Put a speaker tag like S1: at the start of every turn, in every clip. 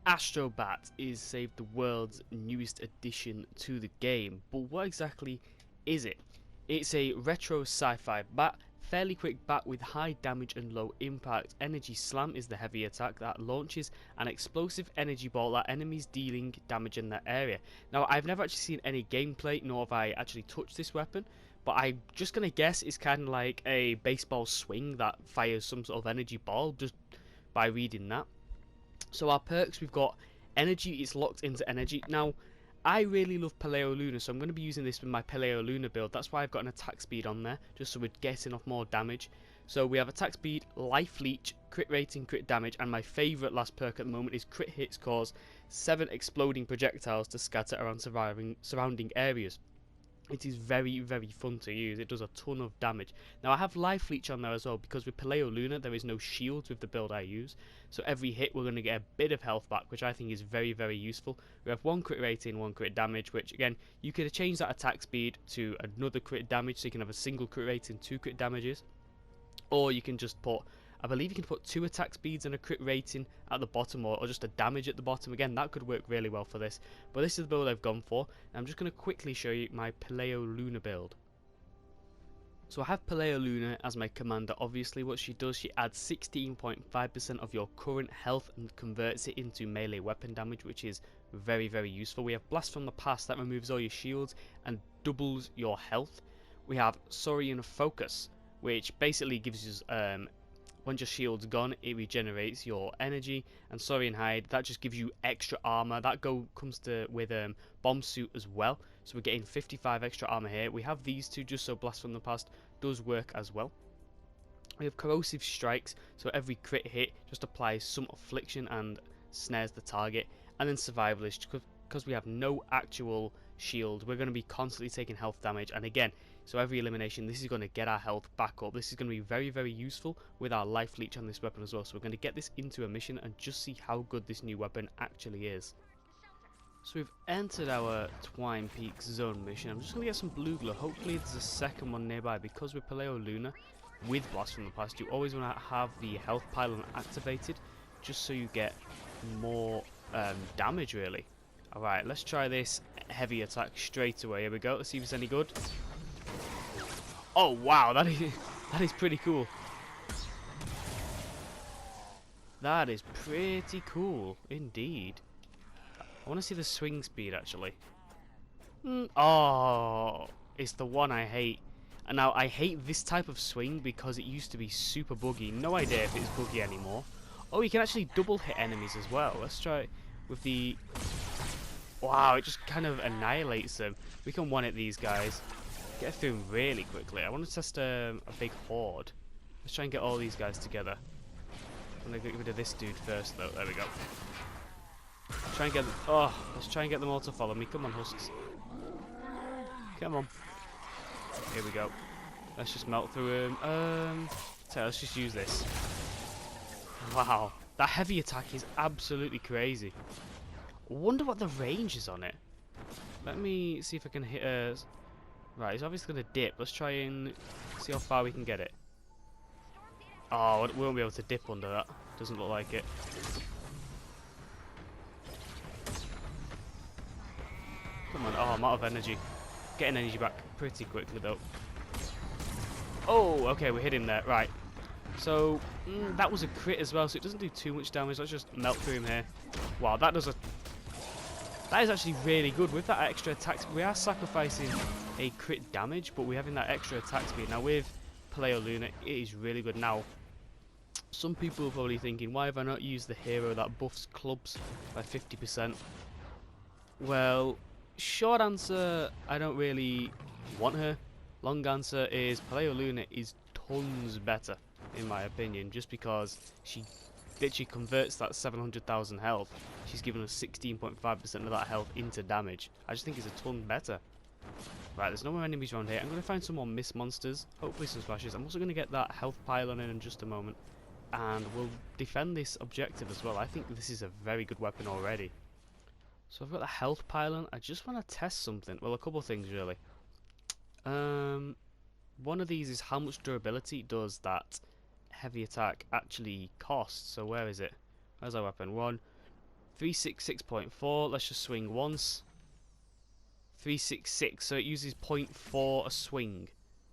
S1: Astro is saved the world's newest addition to the game, but what exactly is it? It's a retro sci-fi bat, fairly quick bat with high damage and low impact. Energy Slam is the heavy attack that launches an explosive energy ball at enemies dealing damage in that area. Now I've never actually seen any gameplay, nor have I actually touched this weapon, but I'm just going to guess it's kind of like a baseball swing that fires some sort of energy ball just by reading that. So our perks, we've got energy, it's locked into energy. Now, I really love Paleo Luna, so I'm going to be using this with my Paleo Luna build. That's why I've got an attack speed on there, just so we're getting off more damage. So we have attack speed, life leech, crit rating, crit damage, and my favourite last perk at the moment is crit hits cause 7 exploding projectiles to scatter around surrounding areas. It is very, very fun to use. It does a ton of damage. Now I have life leech on there as well, because with Paleo Luna there is no shields with the build I use. So every hit we're going to get a bit of health back, which I think is very, very useful. We have 1 crit rating, 1 crit damage, which again, you could change that attack speed to another crit damage, so you can have a single crit rating, 2 crit damages. Or you can just put, I believe you can put 2 attack speeds and a crit rating at the bottom, or just a damage at the bottom. Again, that could work really well for this. But this is the build I've gone for. And I'm just going to quickly show you my Paleo Luna build. So I have Paleo Luna as my commander. Obviously what she does, she adds 16.5% of your current health and converts it into melee weapon damage, which is very, very useful. We have Blast from the Past, that removes all your shields and doubles your health. We have Saurian Focus, which basically gives you, once your shield's gone, it regenerates your energy. And Saurian Hide, that just gives you extra armor. That comes with Bomb Suit as well. So we're getting 55 extra armor here. We have these two just so Blast from the Past does work as well. We have Corrosive Strikes, so every crit hit just applies some affliction and snares the target. And then Survivalist, because we have no actual shield, we're going to be constantly taking health damage. And again, so every elimination, this is going to get our health back up. This is going to be very, very useful with our life leech on this weapon as well. So we're going to get this into a mission and just see how good this new weapon actually is. So we've entered our Twine Peaks zone mission. I'm just going to get some blue glow. Hopefully there's a second one nearby, because with Paleo Luna with Blast from the Past, you always want to have the health pylon activated, just so you get more damage really. Alright, let's try this heavy attack straight away. Here we go, let's see if it's any good. Oh wow, that is pretty cool. That is pretty cool indeed. I want to see the swing speed actually. Oh, it's the one I hate. And now I hate this type of swing because it used to be super buggy. No idea if it's buggy anymore. Oh, you can actually double hit enemies as well. Let's try it with the... Wow, it just kind of annihilates them. We can one-hit these guys. Get through them really quickly. I want to test a big horde. Let's try and get all these guys together. I'm going to get rid of this dude first though. There we go. Try and get them. Oh, let's try and get them all to follow me. Come on, husks. Come on. Here we go. Let's just melt through him. So let's just use this. Wow, that heavy attack is absolutely crazy. I wonder what the range is on it. Let me see if I can hit a... Right, he's obviously going to dip. Let's try and see how far we can get it. Oh, we won't be able to dip under that. Doesn't look like it. Come on. Oh, I'm out of energy. Getting energy back pretty quickly though. Oh, okay, we hit him there. Right. So, that was a crit as well, so it doesn't do too much damage. Let's just melt through him here. Wow, that is actually really good. With that extra attack, we are sacrificing a crit damage, but we're having that extra attack speed. Now with Paleo Luna, it is really good. Now, some people are probably thinking, why have I not used the hero that buffs clubs by 50%? Well, short answer, I don't really want her. Long answer is Paleo Luna is tons better, in my opinion, just because she literally converts that 700,000 health. She's given us 16.5% of that health into damage. I just think it's a ton better. Right, there's no more enemies around here. I'm going to find some more mist monsters, hopefully some splashes. I'm also going to get that health pylon in just a moment, and we'll defend this objective as well. I think this is a very good weapon already. So I've got the health pylon. I just want to test something. Well, a couple of things really. One of these is how much durability does that heavy attack actually cost. So where is it? Where's our weapon? 1, 366.4. Let's just swing once. 366. So it uses 0.4 a swing.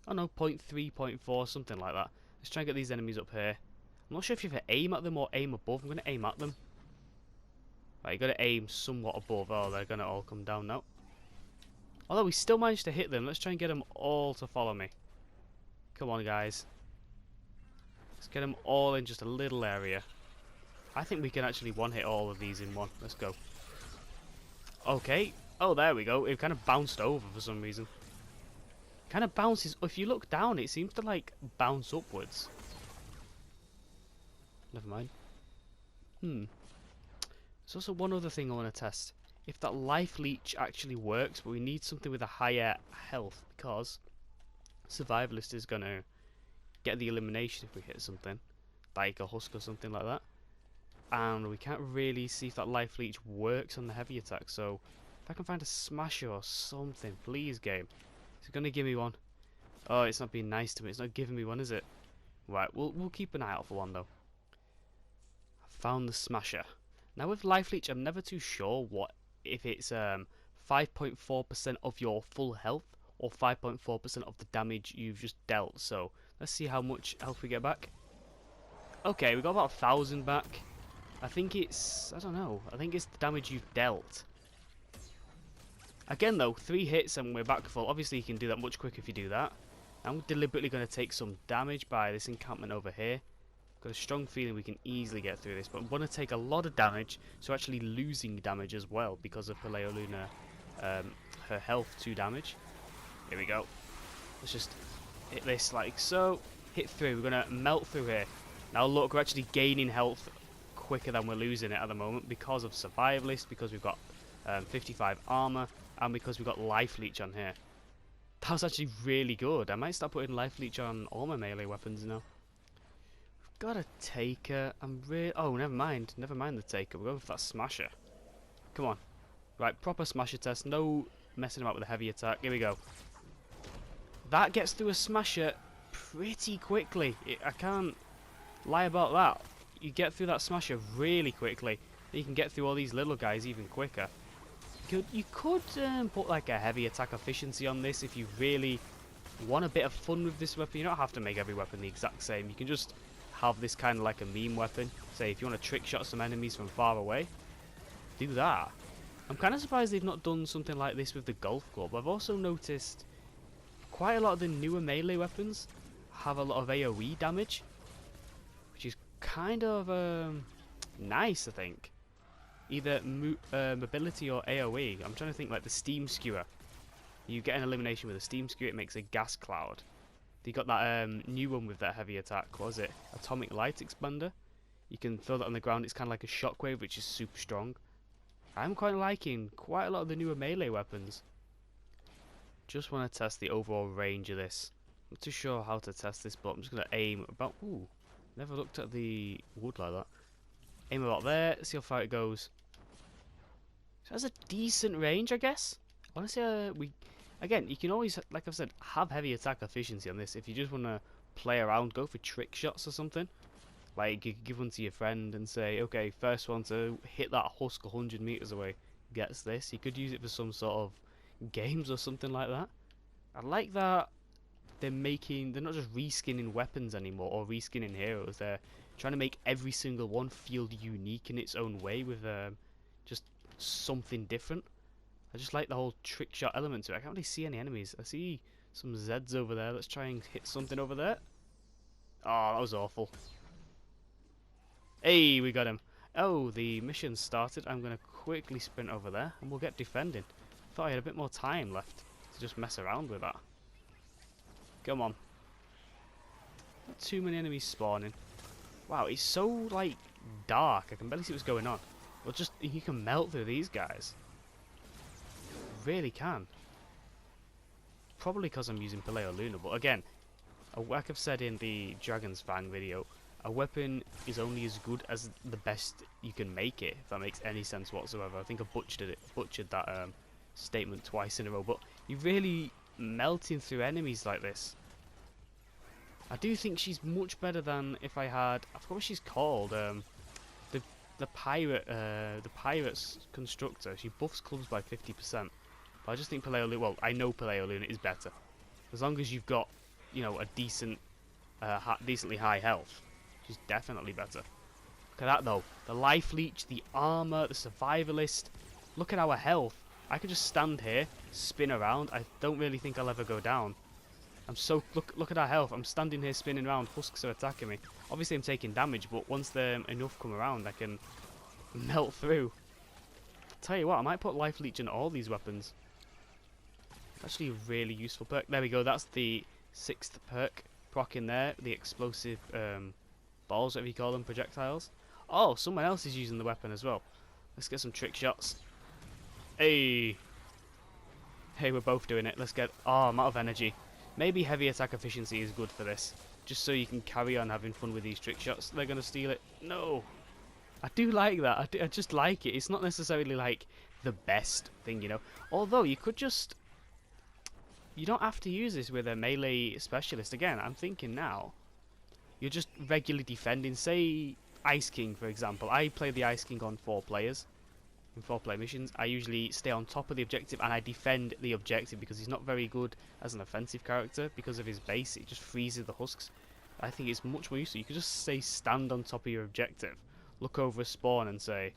S1: Oh no, 0.3, 0.4, something like that. Let's try and get these enemies up here. I'm not sure if you have to aim at them or aim above. I'm going to aim at them. Right, you got to aim somewhat above. Oh, they're going to all come down now. Although we still managed to hit them. Let's try and get them all to follow me. Come on, guys. Let's get them all in just a little area. I think we can actually one-hit all of these in one. Let's go. Okay. Oh, there we go. It kind of bounced over for some reason. Kind of bounces. If you look down, it seems to, like, bounce upwards. Never mind. There's also one other thing I want to test. If that life leech actually works, but we need something with a higher health, because survivalist is going to get the elimination if we hit something, like a husk or something like that. And we can't really see if that life leech works on the heavy attack, so if I can find a smasher or something, please game. Is it going to give me one? Oh, it's not being nice to me. It's not giving me one, is it? Right, we'll keep an eye out for one though. I found the smasher. Now with life leech, I'm never too sure if it's 5.4% of your full health or 5.4% of the damage you've just dealt. So let's see how much health we get back. Okay, we got about 1,000 back. I think it's, I don't know, I think it's the damage you've dealt. Again though, 3 hits and we're back full. Obviously you can do that much quicker if you do that. I'm deliberately going to take some damage by this encampment over here. Got a strong feeling we can easily get through this, but I'm going to take a lot of damage, so actually losing damage as well because of Paleoluna, her health 2 damage. Here we go. Let's just hit this like so. Hit through. We're going to melt through here. Now look, we're actually gaining health quicker than we're losing it at the moment because of survivalist, because we've got 55 armor, and because we've got life leech on here. That was actually really good. I might start putting life leech on all my melee weapons now. Got a taker. Oh, never mind. Never mind the taker. We're going for that smasher. Come on. Right, proper smasher test. No messing about with a heavy attack. Here we go. That gets through a smasher pretty quickly. I can't lie about that. You get through that smasher really quickly. You can get through all these little guys even quicker. You could put like a heavy attack efficiency on this if you really want a bit of fun with this weapon. You don't have to make every weapon the exact same. You can just have this kind of like a meme weapon. Say if you want to trick shot some enemies from far away, do that. I'm kind of surprised they've not done something like this with the golf club. I've also noticed quite a lot of the newer melee weapons have a lot of AoE damage, which is kind of nice, I think. Either mobility or AoE. I'm trying to think, like the steam skewer. You get an elimination with a steam skewer, it makes a gas cloud. You got that new one with that heavy attack. What was it? Atomic light expander. You can throw that on the ground. It's kind of like a shockwave, which is super strong. I'm quite liking quite a lot of the newer melee weapons. Just want to test the overall range of this. Not too sure how to test this, but I'm just going to aim about... Ooh, never looked at the wood like that. Aim about there, see how far it goes. So that's a decent range, I guess. Honestly, again, you can always, like I've said, have heavy attack efficiency on this. If you just want to play around, go for trick shots or something. Like, you could give one to your friend and say, okay, first one to hit that husk 100 meters away gets this. You could use it for some sort of games or something like that. I like that they're not just reskinning weapons anymore or reskinning heroes. They're trying to make every single one feel unique in its own way with just something different. I just like the whole trick shot element to it. I can't really see any enemies. I see some Zeds over there. Let's try and hit something over there. Oh, that was awful. Hey, we got him. Oh, the mission started. I'm going to quickly sprint over there and we'll get defending. Thought I had a bit more time left to just mess around with that. Come on. Not too many enemies spawning. Wow, it's so, like, dark. I can barely see what's going on. Well, just, you can melt through these guys. Really can. Probably because I'm using Paleoluna, but again, like I've said in the Dragon's Fang video, a weapon is only as good as the best you can make it, if that makes any sense whatsoever. I think I butchered that statement twice in a row, but you're really melting through enemies like this. I do think she's much better than if I had, I forgot what she's called, the the pirate's constructor. She buffs clubs by 50%. But I just think Paleoluna. Well, I know Paleoluna is better. As long as you've got, you know, a decently high health, she's definitely better. Look at that though. The life leech, the armor, the survivalist. Look at our health. I could just stand here, spin around. I don't really think I'll ever go down. Look at our health. I'm standing here spinning around. Husks are attacking me. Obviously I'm taking damage, but once enough come around, I can melt through. Tell you what, I might put life leech in all these weapons. Actually a really useful perk. There we go. That's the 6th perk. Proc in there. The explosive balls, whatever you call them, projectiles. Oh, someone else is using the weapon as well. Let's get some trick shots. Hey, we're both doing it. Let's get... Oh, I'm out of energy. Maybe heavy attack efficiency is good for this. Just so you can carry on having fun with these trick shots. They're going to steal it. No. I do like that. I just like it. It's not necessarily like the best thing, you know. Although you could just... You don't have to use this with a melee specialist. Again, I'm thinking now. You're just regularly defending. Say Ice King, for example. I play the Ice King on 4 players. In 4-player missions, I usually stay on top of the objective and I defend the objective because he's not very good as an offensive character because of his base. It just freezes the husks. I think it's much more useful. You could just say stand on top of your objective, look over a spawn and say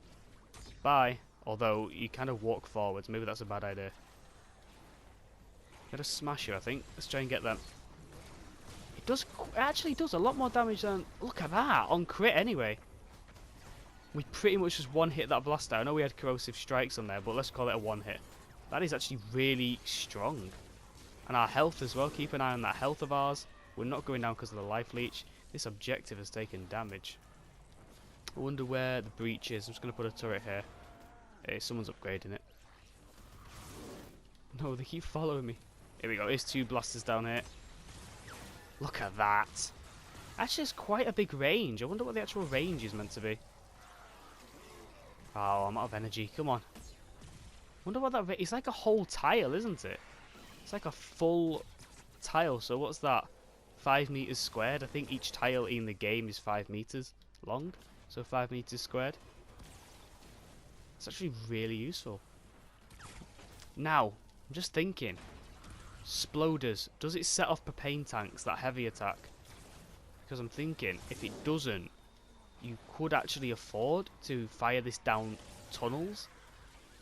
S1: bye. Although you kind of walk forwards. Maybe that's a bad idea. Get a smasher, I think. Let's try and get them. It actually does a lot more damage than... Look at that! On crit anyway. We pretty much just one-hit that blaster. I know we had Corrosive Strikes on there, but let's call it a one-hit. That is actually really strong. And our health as well. Keep an eye on that health of ours. We're not going down because of the life leech. This objective has taken damage. I wonder where the breach is. I'm just going to put a turret here. Hey, someone's upgrading it. No, they keep following me. Here we go. Here's 2 blasters down here. Look at that. Actually, it's quite a big range. I wonder what the actual range is meant to be. Oh, I'm out of energy. Come on. Wonder what that... It's like a whole tile, isn't it? It's like a full tile. So what's that? 5 meters squared. I think each tile in the game is 5 meters long. So 5 meters squared. It's actually really useful. Now, I'm just thinking. Sploders. Does it set off propane tanks, that heavy attack? Because I'm thinking, if it doesn't, you could actually afford to fire this down tunnels.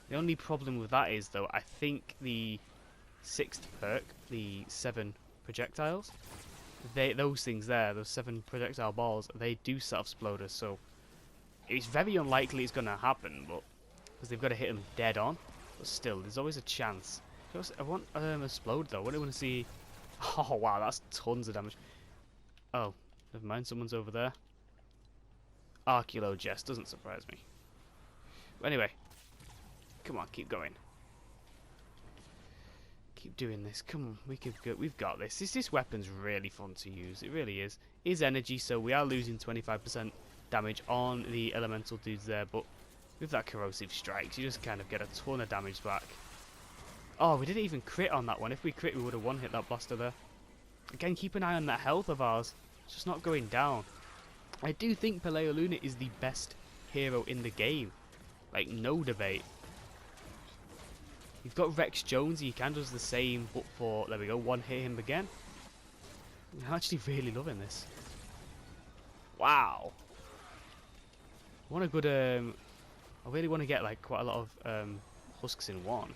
S1: The only problem with that is, though, I think the 6th perk, the 7 projectiles, those things there, those 7 projectile balls, they do set off sploders, so it's very unlikely it's going to happen, but because they've got to hit them dead on. But still, there's always a chance. I want a splode, though. What do I want to see? Oh, wow, that's tons of damage. Oh, never mind, someone's over there. Archaeologist doesn't surprise me. But anyway, come on, keep going. Keep doing this. Come on, we've got this. This weapon's really fun to use. It really is. Is energy, so we are losing 25% damage on the elemental dudes there, but with that corrosive strikes, you just kind of get a ton of damage back. Oh, we didn't even crit on that one. If we crit, we would have one-hit that blaster there. Again, keep an eye on that health of ours. It's just not going down. I do think Paleoluna is the best hero in the game. Like, no debate. You've got Rex Jones, he kind of does the same, but for, there we go, one-hit him again. I'm actually really loving this. Wow. I want a good, I really want to get, like, quite a lot of husks in one.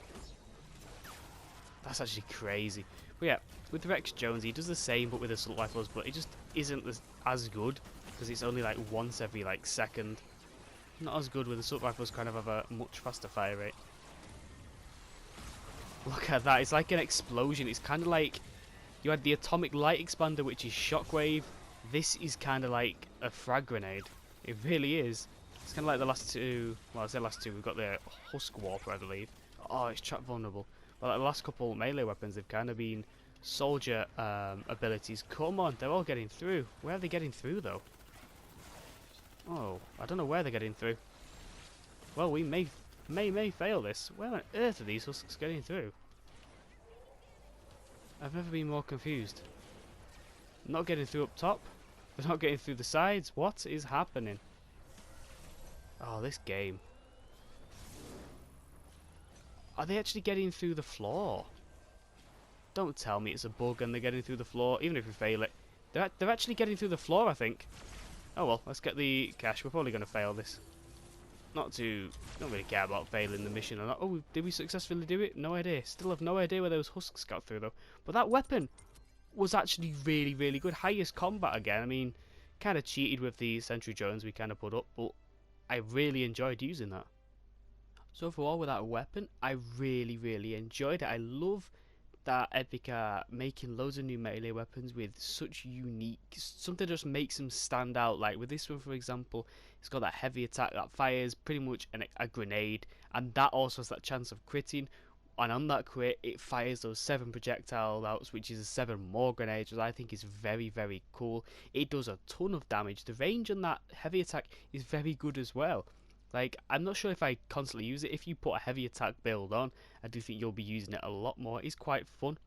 S1: That's actually crazy. But yeah, with Rex Jones, he does the same, but with assault rifles, but it just isn't as good. Because it's only like once every like second. Not as good with assault rifles, kind of have a much faster fire rate. Look at that, it's like an explosion. It's kind of like you had the atomic light expander, which is shockwave. This is kind of like a frag grenade. It really is. It's kind of like the last two. Well, I say last two. We've got the husk warper, I believe. Oh, it's trap vulnerable. Well, like the last couple melee weapons, they've kind of been soldier abilities. Come on, they're all getting through. Where are they getting through though? Oh, I don't know where they're getting through. Well, we may fail this. Where on earth are these husks getting through? I've never been more confused. Not getting through up top. They're not getting through the sides. What is happening? Oh, this game. Are they actually getting through the floor? Don't tell me it's a bug and they're getting through the floor, even if we fail it. They're actually getting through the floor, I think. Oh well, let's get the cash. We're probably going to fail this. Don't really care about failing the mission or not. Oh, did we successfully do it? No idea. Still have no idea where those husks got through though. But that weapon was actually really, really good. Highest combat again. I mean, kind of cheated with the sentry drones we kind of put up, but I really enjoyed using that. So overall, with that weapon, I really, really enjoyed it. I love that Epic are making loads of new melee weapons with such unique, something that just makes them stand out. Like with this one, for example, it's got that heavy attack that fires pretty much a grenade, and that also has that chance of critting. And on that crit, it fires those 7 projectile outs, which is 7 more grenades, which I think is very, very cool. It does a ton of damage. The range on that heavy attack is very good as well. Like, I'm not sure if I constantly use it. If you put a heavy attack build on, I do think you'll be using it a lot more. It's quite fun.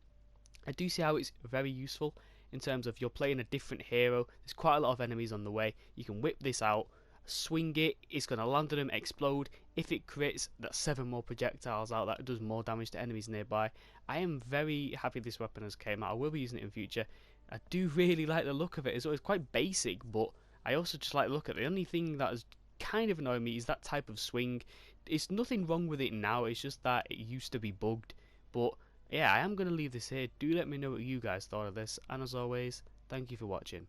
S1: I do see how it's very useful in terms of you're playing a different hero. There's quite a lot of enemies on the way. You can whip this out, swing it, it's going to land on them, explode. If it crits, that's 7 more projectiles out. That does more damage to enemies nearby. I am very happy this weapon has came out. I will be using it in future. I do really like the look of it. It's quite basic, but I also just like the look at it. The only thing that has kind of annoying me is that type of swing. It's nothing wrong with it now, it's just that it used to be bugged. But yeah, I am going to leave this here. Do let me know what you guys thought of this, and as always, thank you for watching.